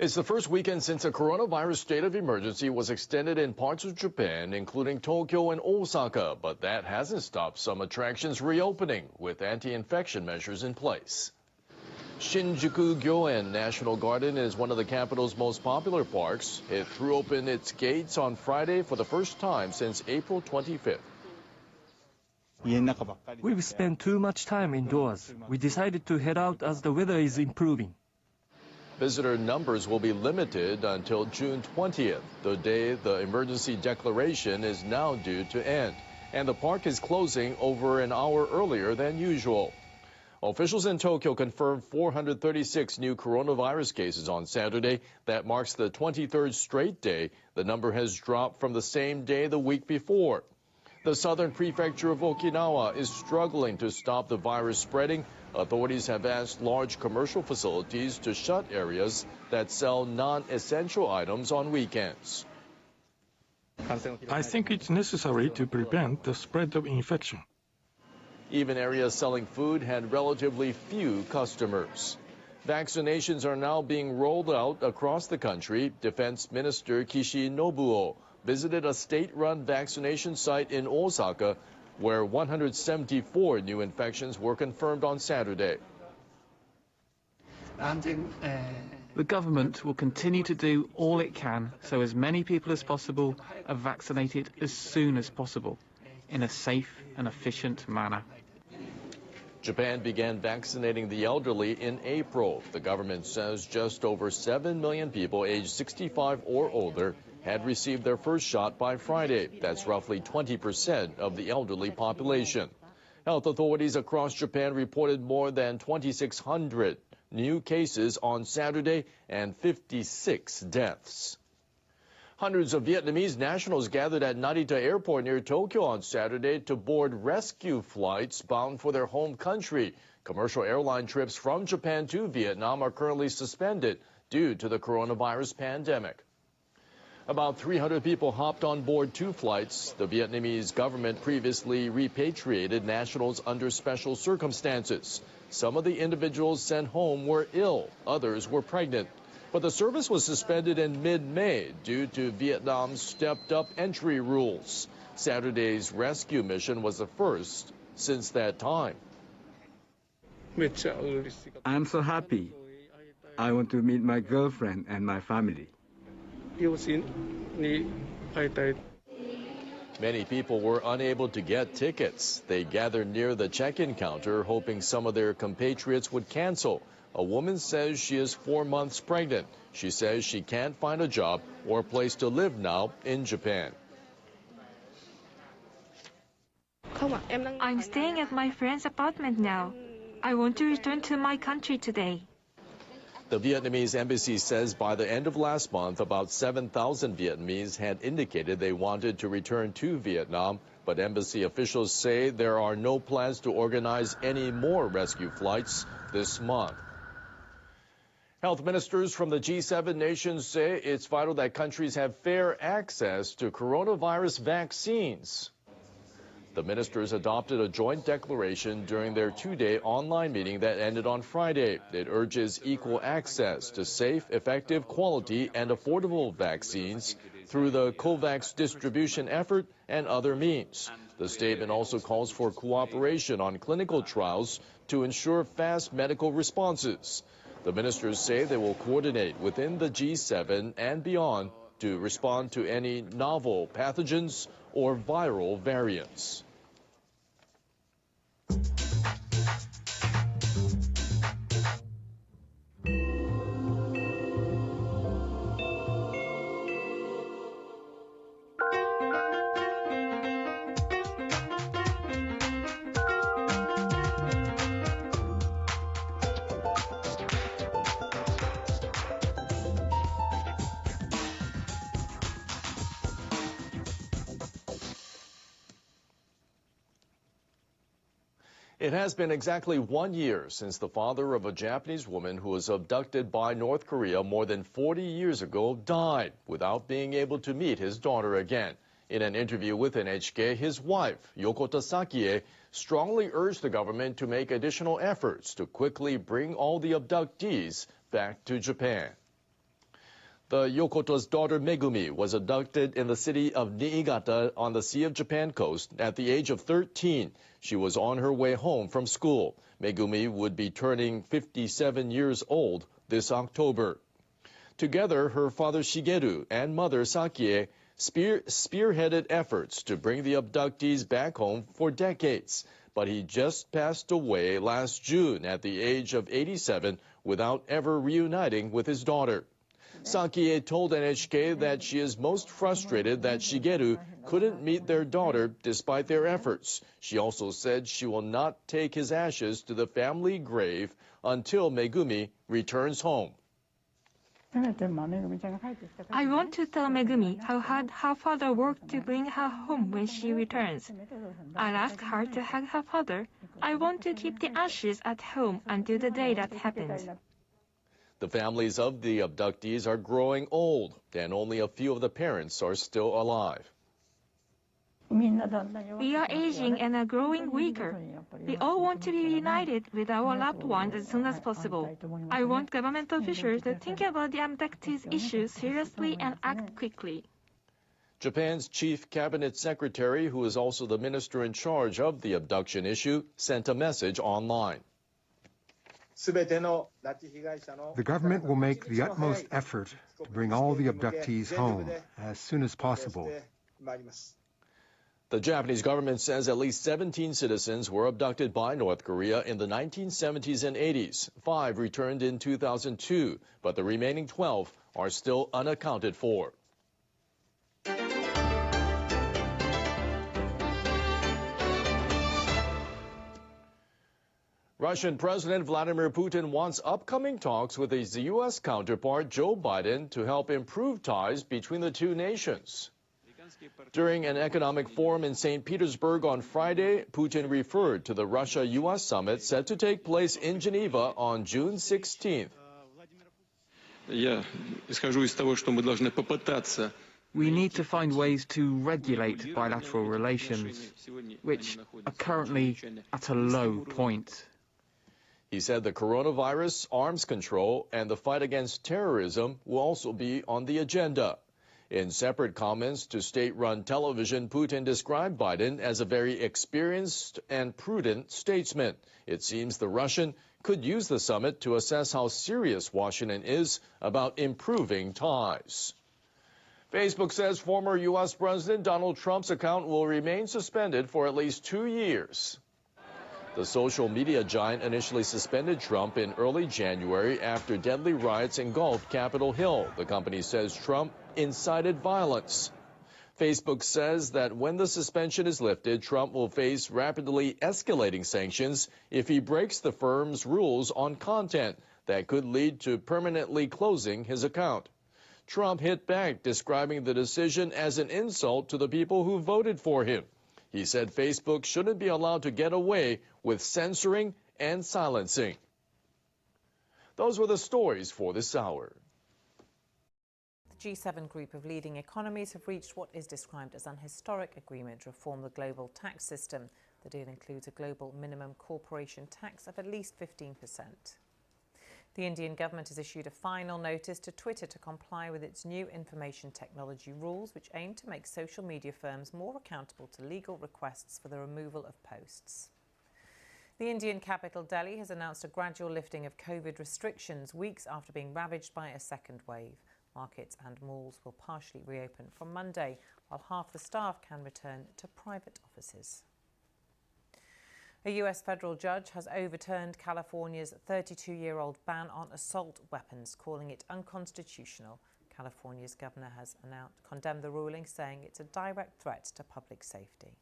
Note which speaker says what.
Speaker 1: It's the first weekend since a coronavirus state of emergency was extended in parts of Japan, including Tokyo and Osaka, but that hasn't stopped some attractions reopening with anti-infection measures in place. Shinjuku Gyoen National Garden is one of the capital's most popular parks. It threw open its gates on Friday for the first time since April 25th.
Speaker 2: We've spent too much time indoors. We decided to head out as the weather is improving.
Speaker 1: Visitor numbers will be limited until June 20th, the day the emergency declaration is now due to end. And the park is closing over an hour earlier than usual. Officials in Tokyo confirmed 436 new coronavirus cases on Saturday. That marks the 23rd straight day. The number has dropped from the same day the week before. The southern prefecture of Okinawa is struggling to stop the virus spreading. Authorities have asked large commercial facilities to shut areas that sell non-essential items on weekends.
Speaker 3: I think it's necessary to prevent the spread of infection.
Speaker 1: Even areas selling food had relatively few customers. Vaccinations are now being rolled out across the country. Defense Minister Kishi Nobuo visited a state-run vaccination site in Osaka, where 174 new infections were confirmed on Saturday.
Speaker 4: The government will continue to do all it can so as many people as possible are vaccinated as soon as possible, in a safe and efficient manner.
Speaker 1: Japan began vaccinating the elderly in April. The government says just over 7 million people aged 65 or older had received their first shot by Friday. That's roughly 20% of the elderly population. Health authorities across Japan reported more than 2,600 new cases on Saturday and 56 deaths. Hundreds of Vietnamese nationals gathered at Narita Airport near Tokyo on Saturday to board rescue flights bound for their home country. Commercial airline trips from Japan to Vietnam are currently suspended due to the coronavirus pandemic. About 300 people hopped on board 2 flights. The Vietnamese government previously repatriated nationals under special circumstances. Some of the individuals sent home were ill, others were pregnant. But the service was suspended in mid-May due to Vietnam's stepped-up entry rules. Saturday's rescue mission was the first since that time.
Speaker 5: I'm so happy. I want to meet my girlfriend and my family.
Speaker 1: Many people were unable to get tickets. They gathered near the check-in counter, hoping some of their compatriots would cancel. A woman says she is 4 months pregnant. She says she can't find a job or place to live now in Japan.
Speaker 6: I'm staying at my friend's apartment now. I want to return to my country today.
Speaker 1: The Vietnamese embassy says by the end of last month, about 7,000 Vietnamese had indicated they wanted to return to Vietnam, but embassy officials say there are no plans to organize any more rescue flights this month. Health ministers from the G7 nations say it's vital that countries have fair access to coronavirus vaccines. The ministers adopted a joint declaration during their 2-day online meeting that ended on Friday. It urges equal access to safe, effective, quality, and affordable vaccines through the COVAX distribution effort and other means. The statement also calls for cooperation on clinical trials to ensure fast medical responses. The ministers say they will coordinate within the G7 and beyond to respond to any novel pathogens or viral variants. It has been exactly 1 year since the father of a Japanese woman who was abducted by North Korea more than 40 years ago died without being able to meet his daughter again. In an interview with NHK, his wife, Yokota Sakie, strongly urged the government to make additional efforts to quickly bring all the abductees back to Japan. The Yokota's daughter Megumi was abducted in the city of Niigata on the Sea of Japan coast at the age of 13. She was on her way home from school. Megumi would be turning 57 years old this October. Together, her father Shigeru and mother Sakie spearheaded efforts to bring the abductees back home for decades. But he just passed away last June at the age of 87 without ever reuniting with his daughter. Sakie told NHK that she is most frustrated that Shigeru couldn't meet their daughter despite their efforts. She also said she will not take his ashes to the family grave until Megumi returns home.
Speaker 6: I want to tell Megumi how hard her father worked to bring her home when she returns. I'll ask her to hug her father. I want to keep the ashes at home until the day that happens.
Speaker 1: The families of the abductees are growing old, and only a few of the parents are still alive.
Speaker 6: We are aging and are growing weaker. We all want to be reunited with our loved ones as soon as possible. I want government officials to think about the abductees' issues seriously and act quickly.
Speaker 1: Japan's chief cabinet secretary, who is also the minister in charge of the abduction issue, sent a message online.
Speaker 7: The government will make the utmost effort to bring all the abductees home as soon as possible.
Speaker 1: The Japanese government says at least 17 citizens were abducted by North Korea in the 1970s and 80s. 5 returned in 2002, but the remaining 12 are still unaccounted for. Russian President Vladimir Putin wants upcoming talks with his U.S. counterpart Joe Biden to help improve ties between the two nations. During an economic forum in St. Petersburg on Friday, Putin referred to the Russia-U.S. summit set to take place in Geneva on June 16th.
Speaker 4: We need to find ways to regulate bilateral relations, which are currently at a low point.
Speaker 1: He said the coronavirus, arms control, and the fight against terrorism will also be on the agenda. In separate comments to state-run television, Putin described Biden as a very experienced and prudent statesman. It seems the Russian could use the summit to assess how serious Washington is about improving ties. Facebook says former U.S. President Donald Trump's account will remain suspended for at least 2 years. The social media giant initially suspended Trump in early January after deadly riots engulfed Capitol Hill. The company says Trump incited violence. Facebook says that when the suspension is lifted, Trump will face rapidly escalating sanctions if he breaks the firm's rules on content that could lead to permanently closing his account. Trump hit back, describing the decision as an insult to the people who voted for him. He said Facebook shouldn't be allowed to get away with censoring and silencing. Those were the stories for this hour.
Speaker 8: The G7 group of leading economies have reached what is described as an historic agreement to reform the global tax system. The deal includes a global minimum corporation tax of at least 15%. The Indian government has issued a final notice to Twitter to comply with its new information technology rules, which aim to make social media firms more accountable to legal requests for the removal of posts. The Indian capital, Delhi, has announced a gradual lifting of COVID restrictions weeks after being ravaged by a second wave. Markets and malls will partially reopen from Monday, while half the staff can return to private offices. A US federal judge has overturned California's 32-year-old ban on assault weapons, calling it unconstitutional. California's governor has condemned the ruling, saying it's a direct threat to public safety.